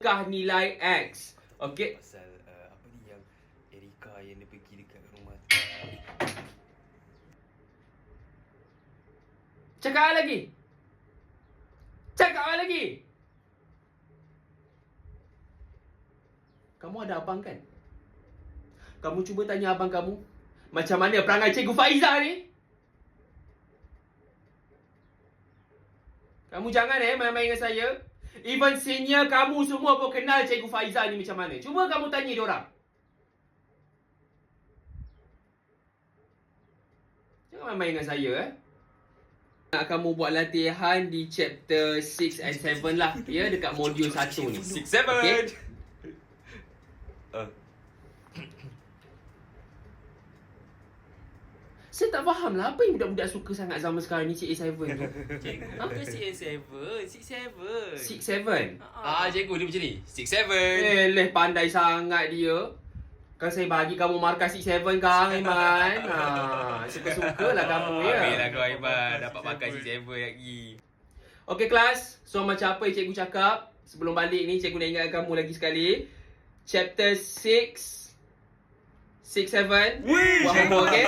Kah nilai X. Okey. Pasal apa ni yang Erika yang dia pergi dekat rumah. Cakap lagi. Cakap lagi. Kamu ada abang kan? Kamu cuba tanya abang kamu, macam mana perangai Cikgu Faizah ni? Kamu jangan main-main dengan saya. Even senior kamu semua pun kenal Cikgu Faizah ni macam mana. Cuba kamu tanya diorang. Jangan main-main dengan saya Nak kamu buat latihan di chapter 6 and 7 lah. Ya, dekat modul 1 ni. 6, 7. Okay? Saya tak faham lah apa yang budak-budak suka sangat zaman sekarang ni, Cik A7 tu. Cikgu bukan 6, 7. 6, 7? Cikgu dia macam ni. 6, 7. Leh, pandai sangat dia. Kan saya bagi kamu markah 6, 7 kang, Aiman. Suka-suka lah kamu ya. Habis lah kau Aiman. Dapat makan 6, 7 lagi. Okey kelas, so macam apa yang cikgu cakap, sebelum balik ni cikgu nak ingatkan kamu lagi sekali. Chapter 6, 7. Buat homework, okay?